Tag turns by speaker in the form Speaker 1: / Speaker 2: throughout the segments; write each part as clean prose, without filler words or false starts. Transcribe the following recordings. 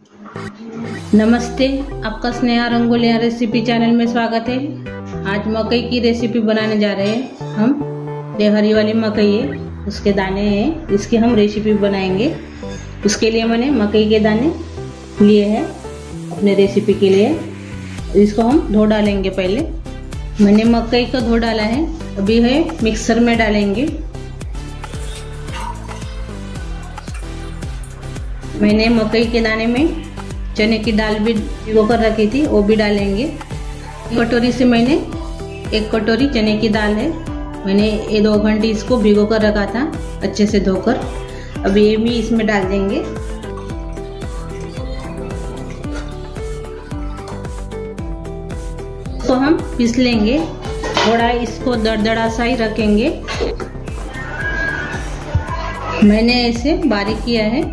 Speaker 1: नमस्ते, आपका Sneha रंगोलिया recipe channel में स्वागत है। आज मकई की रेसिपी बनाने जा रहे हैं हम। ये हरी वाली मकई है, उसके दाने हैं, इसकी हम रेसिपी बनाएंगे। उसके लिए मैंने मकई के दाने लिए हैं अपने रेसिपी के लिए। इसको हम धो डालेंगे। पहले मैंने मकई को धो डाला है, अभी है मिक्सर में डालेंगे। मैंने मकई के दाने में चने की दाल भी भिगो कर रखी थी, वो भी डालेंगे। कटोरी से मैंने 1 कटोरी चने की दाल है, मैंने ये 2 घंटे इसको भिगो कर रखा था अच्छे से धोकर। अब ये भी इसमें डाल देंगे। तो हम पीस लेंगे, थोड़ा इसको दरदरा सा ही रखेंगे। मैंने इसे बारीक किया है,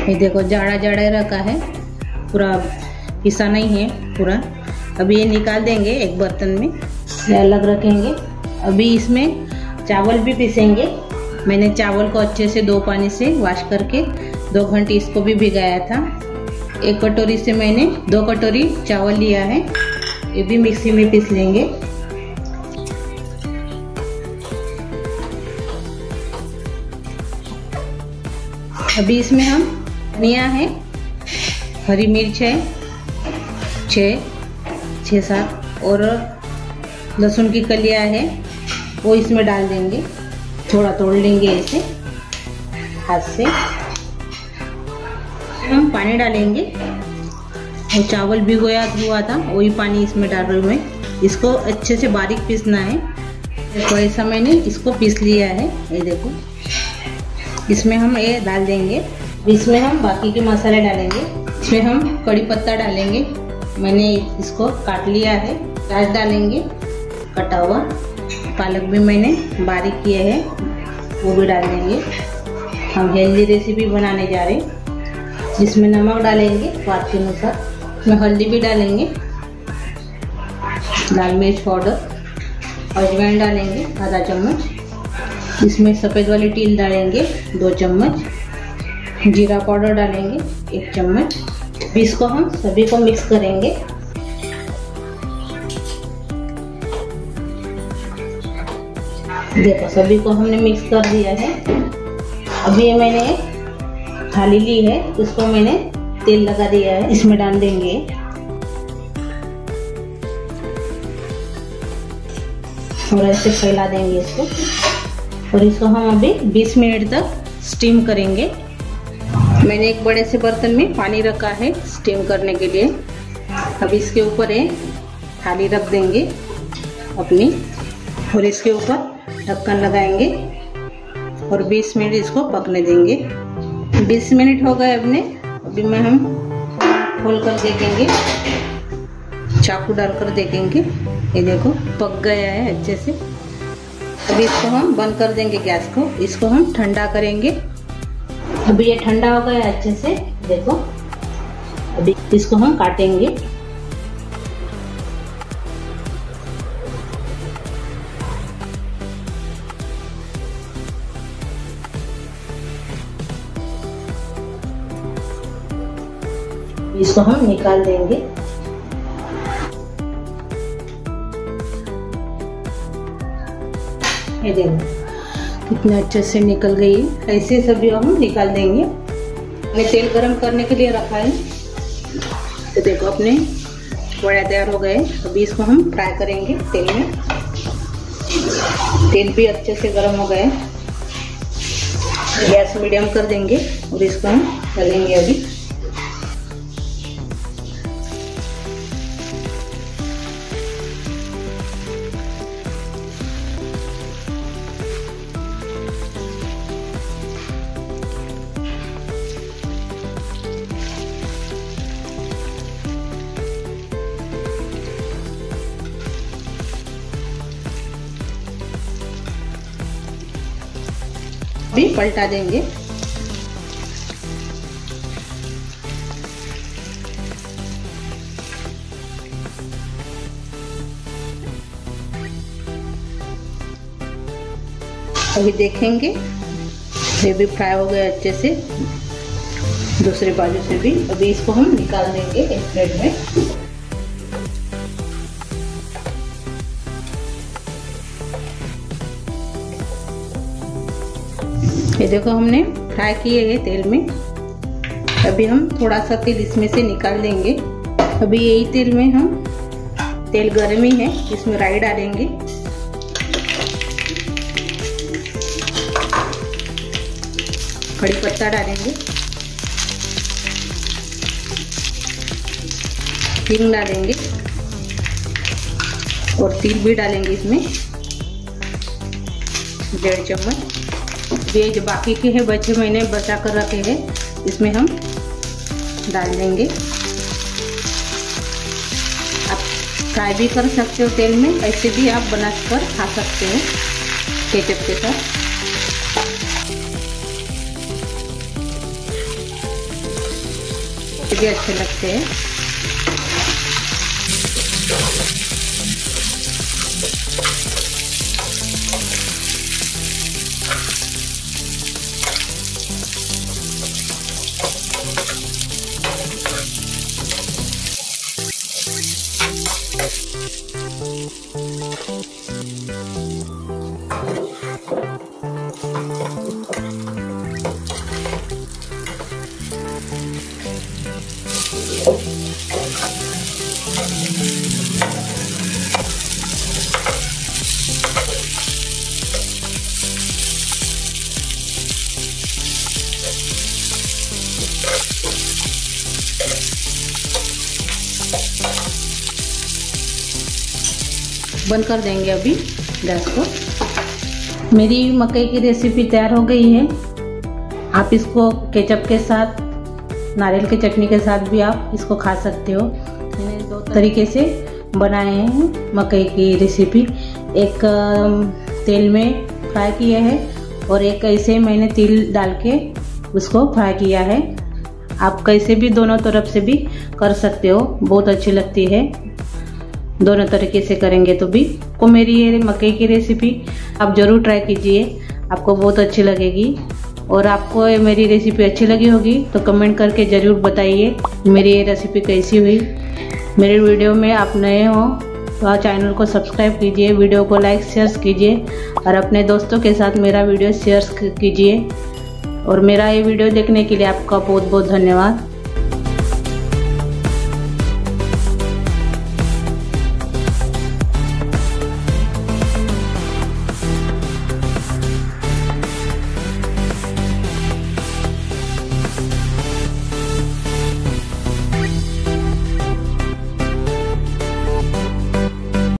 Speaker 1: ये देखो जाड़ा जाड़ा रखा है, पूरा पिसा नहीं है पूरा। अभी ये निकाल देंगे एक बर्तन में, ये अलग रखेंगे। अभी इसमें चावल भी पीसेंगे। मैंने चावल को अच्छे से 2 पानी से वॉश करके 2 घंटे इसको भी भिगाया था। 1 कटोरी से मैंने 2 कटोरी चावल लिया है, ये भी मिक्सी में पीस लेंगे। अभी इसमें हम धनिया है, हरी मिर्च है 6-7 और लहसुन की कलियां है, वो इसमें डाल देंगे। थोड़ा तोड़ लेंगे ऐसे हाथ से। हम पानी डालेंगे, वो चावल भिगोया हुआ था वही पानी इसमें डाल रही हूँ मैं। इसको अच्छे से बारीक पीसना है। देखो ऐसा मैंने इसको पीस लिया है, ये देखो। इसमें हम ये डाल देंगे। इसमें हम बाकी के मसाले डालेंगे। इसमें हम कड़ी पत्ता डालेंगे, मैंने इसको काट लिया है। प्याज डालेंगे कटा हुआ, पालक भी मैंने बारीक किया है, वो भी डाल देंगे। हम हेल्दी रेसिपी बनाने जा रहे हैं। जिसमें नमक डालेंगे स्वाद के अनुसार, इसमें हल्दी भी डालेंगे, लाल मिर्च पाउडर, अजवाइन डालेंगे आधा चम्मच। इसमें सफ़ेद वाली तिल डालेंगे 2 चम्मच, जीरा पाउडर डालेंगे 1 चम्मच। इसको हम सभी को मिक्स करेंगे। देखो सभी को हमने मिक्स कर दिया है। अभी ये मैंने थाली ली है, इसको मैंने तेल लगा दिया है, इसमें डाल देंगे। और ऐसे फैला देंगे इसको, और इसको हम अभी 20 मिनट तक स्टीम करेंगे। मैंने एक बड़े से बर्तन में पानी रखा है स्टीम करने के लिए। अब इसके ऊपर एक थाली रख देंगे अपनी, और इसके ऊपर ढक्कन लगाएंगे और 20 मिनट इसको पकने देंगे। 20 मिनट हो गए अपने। अभी में हम खोल कर देखेंगे, चाकू डालकर देखेंगे, ये देखो पक गया है अच्छे से। अभी इसको हम बंद कर देंगे गैस को, इसको हम ठंडा करेंगे। अभी ये ठंडा हो गया अच्छे से, देखो। अभी इसको हम काटेंगे। इसको हम निकाल देंगे। ये देखो कितना अच्छे से निकल गई है। ऐसे सभी हम निकाल देंगे। मैंने तेल गरम करने के लिए रखा है, तो देखो अपने बड़ा तैयार हो गए। अभी इसको हम फ्राई करेंगे तेल में। तेल भी अच्छे से गरम हो गए, गैस मीडियम कर देंगे और इसको हम तलेंगे अभी। भी पलटा देंगे। अभी देखेंगे ये भी फ्राई हो गया अच्छे से, दूसरी बाजू से भी। अभी इसको हम निकाल देंगे एक प्लेट में। ये देखो हमने फ्राई किए हैं तेल में। अभी हम थोड़ा सा तेल इसमें से निकाल देंगे। अभी यही तेल में हम, तेल गर्म ही है, इसमें राई डालेंगे। कड़ी पत्ता डालेंगे, हींग डालेंगे और तिल भी डालेंगे इसमें 1.5 चम्मच। ये जो बाकी के हैं बचे मैंने बचा कर रखे हैं, इसमें हम डाल देंगे। आप फ्राई भी कर सकते हो तेल में, ऐसे भी आप बना कर खा सकते हो केचप के साथ। भी अच्छे लगते हैं। बंद कर देंगे अभी गैस को। मेरी मकई की रेसिपी तैयार हो गई है। आप इसको केचप के साथ, नारियल की चटनी के साथ भी आप इसको खा सकते हो। मैंने 2 तरीके से बनाए हैं मकई की रेसिपी। एक तेल में फ्राई किया है और एक ऐसे मैंने तिल डाल के उसको फ्राई किया है। आप कैसे भी दोनों तरफ से भी कर सकते हो, बहुत अच्छी लगती है। दोनों तरीके से करेंगे तो भी को मेरी ये मकई की रेसिपी आप ज़रूर ट्राई कीजिए, आपको बहुत अच्छी लगेगी। और आपको मेरी रेसिपी अच्छी लगी होगी तो कमेंट करके ज़रूर बताइए मेरी ये रेसिपी कैसी हुई। मेरे वीडियो में आप नए हो तो चैनल को सब्सक्राइब कीजिए, वीडियो को लाइक शेयर कीजिए और अपने दोस्तों के साथ मेरा वीडियो शेयर कीजिए। और मेरा ये वीडियो देखने के लिए आपका बहुत बहुत धन्यवाद।